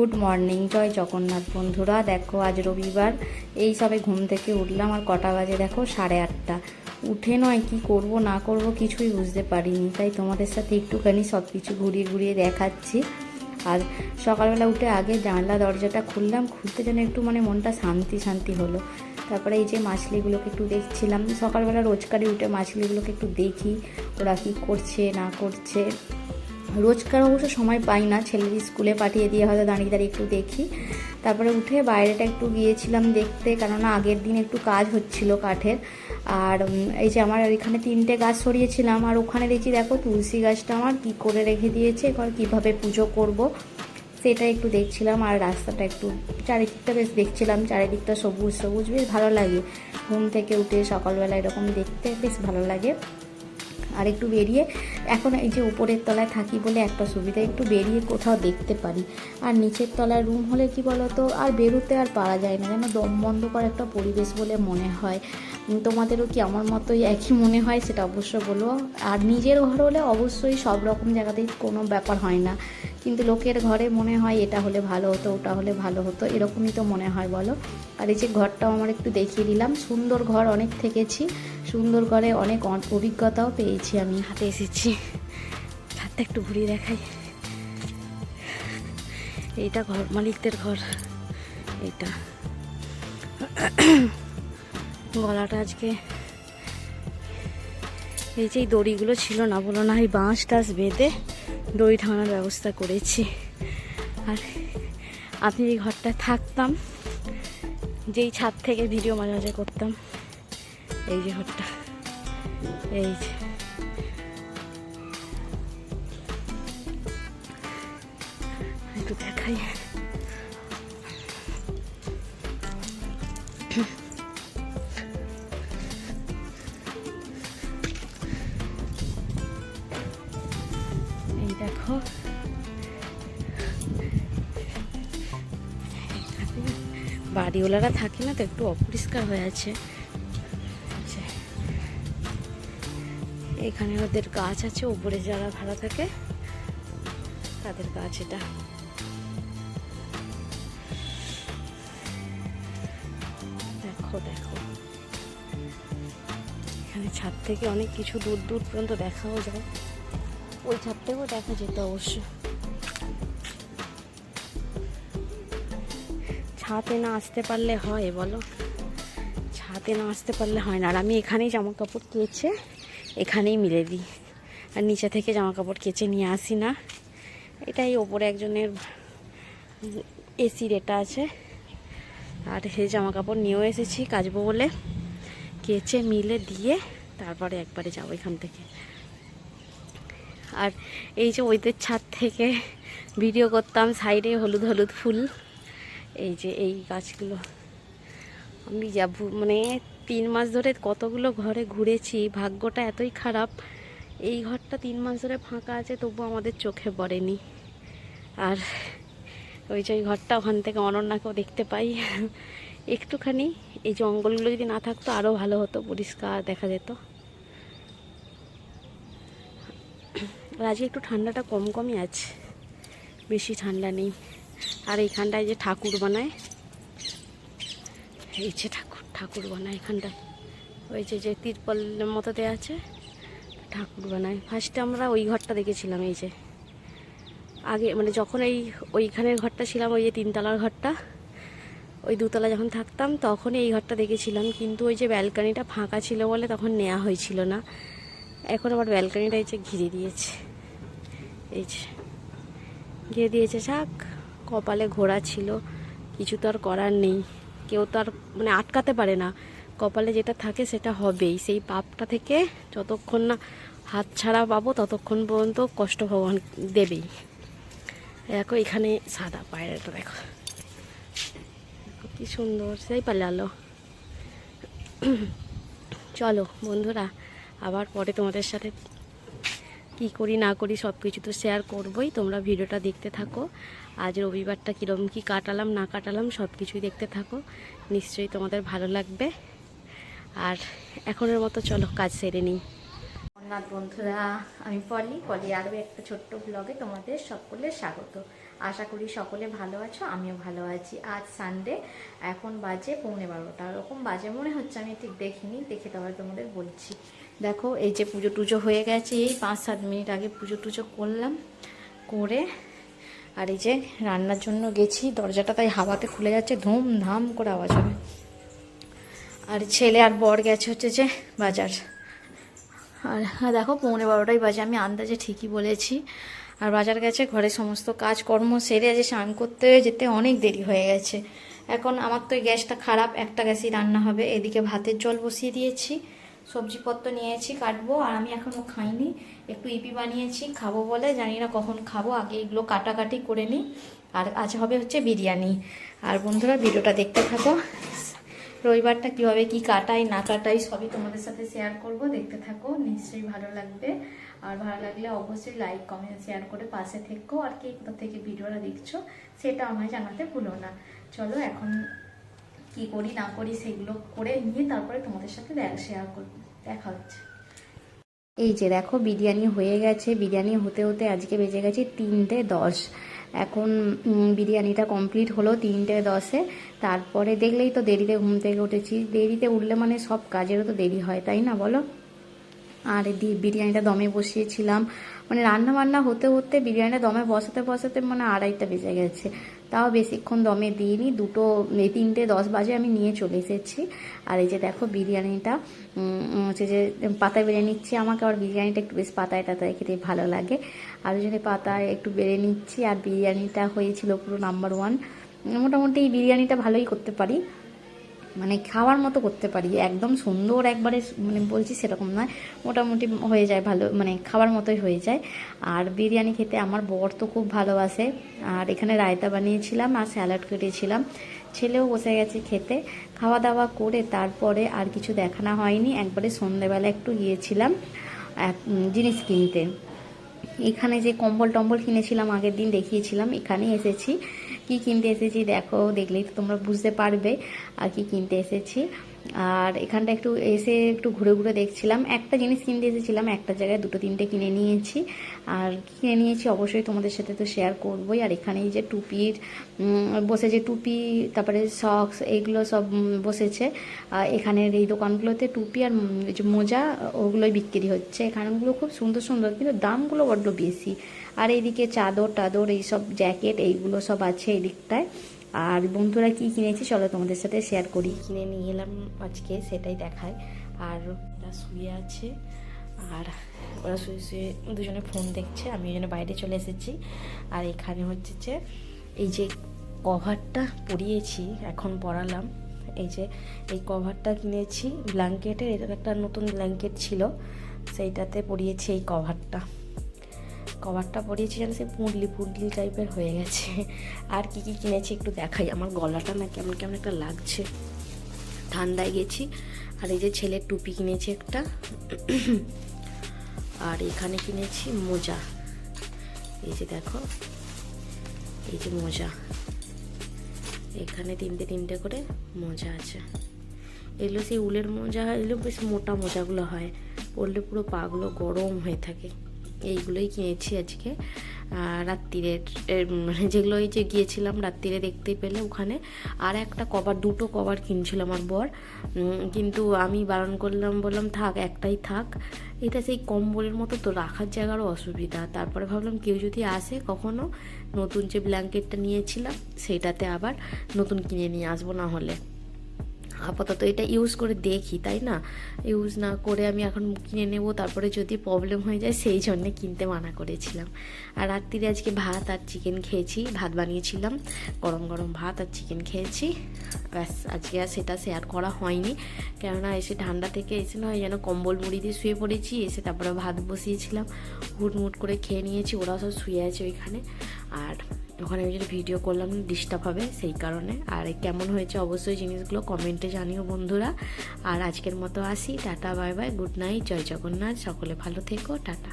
Good morning, জয় জগন্নাথ বন্ধুরা। দেখো আজ রবিবার, এই সবে ঘুম থেকে উঠলাম। আর কটা বাজে দেখো, 8:30। উঠে নয় কি করব না করব কিছুই বুঝতে পারিনি, তাই তোমাদের সাথে একটুখানি সব কিছু ঘুরিয়ে ঘুরিয়ে দেখাচ্ছি। আর সকালবেলা উঠে আগে জানলা দরজাটা খুললাম, খুলতে যেন একটু মনটা শান্তি শান্তি হলো। তারপরে এই যে মাছলিগুলোকে একটু দেখছিলাম। সকালবেলা রোজকারই উঠে মাছলিগুলোকে একটু দেখি ওরা কী করছে না করছে। রোজকার অবশ্য সময় পাই না, ছেলের স্কুলে পাঠিয়ে দিয়ে হয়তো দাঁড়িয়ে দাঁড়িয়ে একটু দেখি। তারপরে উঠে বাইরেটা একটু গিয়েছিলাম দেখতে, কেননা আগের দিন একটু কাজ হচ্ছিল কাঠের। আর এই যে আমার এখানে 3টে গাছ সরিয়েছিলাম, আর ওখানে দেখছি দেখো তুলসী গাছটা আমার কী করে রেখে দিয়েছে, এবার কীভাবে পুজো করব সেটা একটু দেখছিলাম। আর রাস্তাটা একটু চারিদিকটা বেশ দেখছিলাম, চারিদিকটা সবুজ সবুজ, বেশ ভালো লাগে। ঘুম থেকে উঠে সকালবেলা এরকম দেখতে বেশ ভালো লাগে। আর একটু বেরিয়ে, এখন এই যে উপরের তলায় থাকি বলে একটা সুবিধা, একটু বেরিয়ে কোথাও দেখতে পারি। আর নিচের তলায় রুম হলে কি বলতো, আর বেরোতে আর পারা যায় না, যেন দম বন্ধ করা একটা পরিবেশ বলে মনে হয়। তোমাদেরও কি আমার মতোই একই মনে হয় সেটা অবশ্য বলো। আর নিজের ঘর হলে অবশ্যই সব রকম জায়গাতেই কোনো ব্যাপার হয় না, কিন্তু লোকের ঘরে মনে হয় এটা হলে ভালো হতো, ওটা হলে ভালো হতো, এরকমই তো মনে হয় বলো। আর এই যে ঘরটাও আমার একটু দেখিয়ে দিলাম, সুন্দর ঘর, অনেক থেকেছি সুন্দর ঘরে, অনেক অভিজ্ঞতাও পেয়েছি। আমি হাতে এসেছি, হাতটা একটু ঘুরিয়ে দেখাই। এইটা ঘর মালিকদের ঘর। এইটা গলাটা আজকে এই যে দড়িগুলো ছিল না বলো না, এই বাঁশ টাস বেঁধে দড়ি টাঙানোর ব্যবস্থা করেছি। আর আমি এই ঘরটায় থাকতাম, যেই ছাদ থেকে ভিডিও মাঝে মাঝে করতাম। এই যে ঘরটা, এই যে একটু দেখাই। এই দেখো, বাড়িওয়ালারা থাকে না তো, একটু অপরিষ্কার হয়ে আছে। এখানে ওদের গাছ আছে, উপরে যারা ভাড়া থাকে তাদের গাছ। এটা দেখো দেখো, এখানে ছাদ থেকে অনেক কিছু দূর দূর পর্যন্ত দেখাও যায়। ওই ছাদ থেকেও দেখা যেত অবশ্য। ছাদে না আসতে পারলে হয় বলো, ছাদে না আসতে পারলে হয় না। আর আমি এখানেই জামা কাপড় কেচে এখানেই মিলে দিই, আর নিচে থেকে জামা কাপড় কেচে নিয়ে আসি না। এটাই ওপরে একজনের এসির এটা আছে, আর সেই জামা কাপড় নিয়েও এসেছি কাচবো বলে, কেচে মিলে দিয়ে তারপরে একবারে যাবো এখান থেকে। আর এই যে ওইদের ছাদ থেকে ভিডিও করতাম, সাইডে হলুদ হলুদ ফুল, এই যে এই গাছগুলো। আমি যাব 3 মাস ধরে কতগুলো ঘরে ঘুরেছি, ভাগ্যটা এতই খারাপ, এই ঘরটা 3 মাস ধরে ফাঁকা আছে তবু আমাদের চোখে পড়েনি। আর ওই যে ওই ঘরটা, ওখান থেকে অনন্যাকেও দেখতে পাই একটুখানি। এই জঙ্গলগুলো যদি না থাকতো আরও ভালো হতো, পরিষ্কার দেখা যেত। আর আজকে একটু ঠান্ডাটা কম কমই আছে, বেশি ঠান্ডা নেই। আর এইখানটায় যে ঠাকুর বানায়, এই যে ঠাকুর বানায় এখানটায়, ওই যে তিরপলের মতো দেওয়া আছে, ঠাকুর বানায়। ফার্স্টে আমরা ওই ঘরটা দেখেছিলাম, এই যে আগে যখন ওইখানের ঘরটা ছিলাম, ওই যে 3তলার ঘরটা, ওই 2তলা যখন থাকতাম তখনই এই ঘরটা দেখেছিলাম। কিন্তু ওই যে ব্যালকানিটা ফাঁকা ছিল বলে তখন নেওয়া হয়েছিল না। এখন আবার ব্যালকানিটা এই যে ঘিরে দিয়েছে, এই যে ঘিরে দিয়েছে। যাক, কপালে ঘোড়া ছিল, কিছু তো আর করার নেই। কেউ তো আর আটকাতে পারে না, কপালে যেটা থাকে সেটা হবেই। সেই পাপটা থেকে যতক্ষণ না হাত ছাড়া পাবো ততক্ষণ পর্যন্ত কষ্ট ভগবান দেবেই। দেখো এখানে সাদা পায়রাটা দেখো কি সুন্দর, সেই পালালো। চলো বন্ধুরা, আবার পরে তোমাদের সাথে কি করি না করি সব কিছু তো শেয়ার করবই। তোমরা ভিডিওটা দেখতে থাকো। আজ রবিবারটা কীরকম কী কাটালাম না কাটালাম সব কিছুই দেখতে থাকো, নিশ্চয়ই তোমাদের ভালো লাগবে। আর এখনের মতো চলো কাজ সেরে নিই। জগন্নাথ বন্ধুরা, আমি পলি আরও একটা ছোট্ট ব্লগে তোমাদের সকলের স্বাগত। আশা করি সকলে ভালো আছো, আমিও ভালো আছি। আজ সানডে, এখন বাজে 11:15 ওরকম বাজে মনে হচ্ছে, আমি ঠিক দেখিনি, দেখে তারপরে তোমাদের বলছি। দেখো এই যে পুজো টুজো হয়ে গেছে, এই 5-7 মিনিট আগে পুজো টুজো করলাম, করে আর এই যে রান্নার জন্য গেছি। দরজাটা তাই হাওয়াতে খুলে যাচ্ছে, ধুমধাম করে আওয়াজ হবে। আর ছেলে আর বর গেছে হচ্ছে যে বাজার। আর দেখো 11:15 বাজে, আমি আন্দাজে ঠিকই বলেছি। আর বাজার গেছে, ঘরে সমস্ত কাজকর্ম সেরে আজ স্নান করতে যেতে অনেক দেরি হয়ে গেছে। এখন আমার তো এই গ্যাসটা খারাপ, একটা গ্যাসই রান্না হবে। এদিকে ভাতের জল বসিয়ে দিয়েছি, সবজিপত্র নিয়েছি কাটবো। আর আমি এখনও খাইনি, একটু ইপি বানিয়েছি খাবো বলে, জানি না কখন খাবো, আগে এগুলো কাটাকাটি করে নিই। আর আজ হবে হচ্ছে বিরিয়ানি। আর বন্ধুরা ভিডিওটা দেখতে থাকো, রবিবারটা কীভাবে কি কাটাই না কাটাই সবই তোমাদের সাথে শেয়ার করব, দেখতে থাকো, নিশ্চয়ই ভালো লাগবে। আর ভালো লাগলে অবশ্যই লাইক কমেন্ট শেয়ার করে পাশে থেকো। আর কে কোথা থেকে ভিডিওটা দেখছো সেটা আমায় জানাতে ভুলো না। চলো এখন কি করি না করি সেগুলো করে নিয়ে তারপরে তোমাদের সাথে শেয়ার করবো, দেখা হচ্ছে। এই যে দেখো বিরিয়ানি হয়ে গেছে, বিরিয়ানি হতে হতে আজকে বেজে গেছে 3:10। এখন বিরিয়ানিটা কমপ্লিট হলো 3:10-এ। তারপরে দেখলেই তো দেরিতে ঘুম থেকে উঠেছি, দেরিতে উঠলে মানে সব কাজেরও তো দেরি হয়, তাই না বলো। আর বিরিয়ানিটা দমে বসিয়েছিলাম, মানে রান্না বান্না হতে হতে বিরিয়ানিটা দমে বসাতে বসাতে মানে 2:30টা বেজে গেছে। তাও বেশিক্ষণ দমে দিইনি, 3:10 বাজে আমি নিয়ে চলে এসেছি। আর এই যে দেখো বিরিয়ানিটা হচ্ছে যে পাতায় বেড়ে নিচ্ছি, আমাকে আবার বিরিয়ানিটা একটু বেশ পাতায় টাতায় খেতে ভালো লাগে, আর ওই জন্য পাতায় একটু বেড়ে নিচ্ছি। আর বিরিয়ানিটা হয়েছিল পুরো নাম্বার 1। মোটামুটি এই বিরিয়ানিটা ভালোই করতে পারি, মানে খাওয়ার মতো করতে পারি, একদম সুন্দর একবারে মানে বলছি সেরকম নয়, মোটামুটি হয়ে যায় ভালো, মানে খাওয়ার মতোই হয়ে যায়। আর বিরিয়ানি খেতে আমার বর তো খুব ভালোবাসে। আর এখানে রায়তা বানিয়েছিলাম আর স্যালাড কেটেছিলাম, ছেলেও বসে গেছে খেতে। খাওয়া দাওয়া করে তারপরে আর কিছু দেখানো হয়নি, একবারে সন্ধ্যেবেলা একটু গিয়েছিলাম জিনিস কিনতে। এখানে যে কম্বল টম্বল কিনেছিলাম আগের দিন দেখিয়েছিলাম, এখানে এসেছি। কি কিনতে এসেছি দেখো, দেখলেই তো তোমরা বুঝতে পারবে আর কি কিনতে এসেছি। আর এখানটা একটু এসে একটু ঘুরে ঘুরে দেখছিলাম, একটা জিনিস কিনতে এসেছিলাম, একটা জায়গায় 2-3টে কিনে নিয়েছি। আর কিনে নিয়েছি অবশ্যই তোমাদের সাথে তো শেয়ার করবোই। আর এখানে এই যে টুপির বসে, যে টুপি তারপরে সক্স এইগুলো সব বসেছে। এখানের এই দোকানগুলোতে টুপি আর যে মোজা ওগুলোই বিক্রি হচ্ছে। এখানগুলো খুব সুন্দর সুন্দর, কিন্তু দামগুলো বড্ড বেশি। আর এইদিকে চাদর টাদর এইসব জ্যাকেট এইগুলো সব আছে এই দিকটায়। আর বন্ধুরা কি কিনেছি চলো তোমাদের সাথে শেয়ার করি। কিনে নিয়ে এলাম আজকে সেটাই দেখায়। আর ওরা শুয়ে আছে, আর ওরা শুয়ে শুয়ে দুজনে ফোন দেখছে, আমি ওই জন্য বাইরে চলে এসেছি। আর এখানে হচ্ছে যে এই যে কভারটা পরিয়েছি, এখন পরালাম। এই যে এই কভারটা কিনেছি ব্ল্যাঙ্কেটের, এটা একটা নতুন ব্ল্যাঙ্কেট ছিল, সেইটাতে পরিয়েছি এই কভারটা পরিয়েছি, যেন সে পুঁডলি টাইপের হয়ে গেছে। আর কি কি কিনেছি একটু দেখাই, আমার গলাটা না কেমন কেমন একটা লাগছে, ঠান্ডায় গেছি। আর এই যে ছেলের টুপি কিনেছি একটা, আর এখানে কিনেছি মোজা, এই যে দেখো এই যে মোজা, এখানে 3টে করে মোজা আছে। এগুলো সেই উলের মোজা, এগুলো বেশ মোটা মোজাগুলো হয়, পরলে পুরো পাগুলো গরম হয়ে থাকে। এইগুলোই কিনেছি আজকে রাত্রিরে, মানে যেগুলো এই যে গিয়েছিলাম রাত্রিরে দেখতেই পেলে ওখানে। আর একটা কভার, 2টো কভার কিনছিল আমার বর, কিন্তু আমি বারণ করলাম, বললাম থাক একটাই থাক, এটা সেই কম্বলের মতো তো রাখার জায়গারও অসুবিধা। তারপরে ভাবলাম কেউ যদি আসে কখনো, নতুন যে ব্ল্যাঙ্কেটটা নিয়েছিলাম সেইটাতে আবার নতুন কিনে নিয়ে আসবো, না হলে আপাতত এটা ইউজ করে দেখি, তাই না, ইউজ না করে আমি এখন কিনে নেব, তারপরে যদি প্রবলেম হয়ে যায়, সেই জন্যে কিনতে মানা করেছিলাম। আর রাত্রিরে আজকে ভাত আর চিকেন খেয়েছি, ভাত বানিয়েছিলাম, গরম গরম ভাত আর চিকেন খেয়েছি, ব্যাস। আজকে আর সেটা শেয়ার করা হয়নি, কেননা এসে ঠান্ডা থেকে এসে নয় যেন কম্বল মুড়ি দিয়ে শুয়ে পড়েছি, এসে তারপরে ভাত বসিয়েছিলাম, হুটমুট করে খেয়ে নিয়েছি, ওরা সব শুয়ে আছে ওইখানে। আর ওখানে আমি যদি ভিডিও করলাম ডিস্টার্ব হবে, সেই কারণে। আর কেমন হয়েছে অবশ্যই জিনিসগুলো কমেন্টে জানিও বন্ধুরা। আর আজকের মতো আসি, tata bye bye, good night, জয় জগন্নাথ, সকলে ভালো থেকো, টাটা।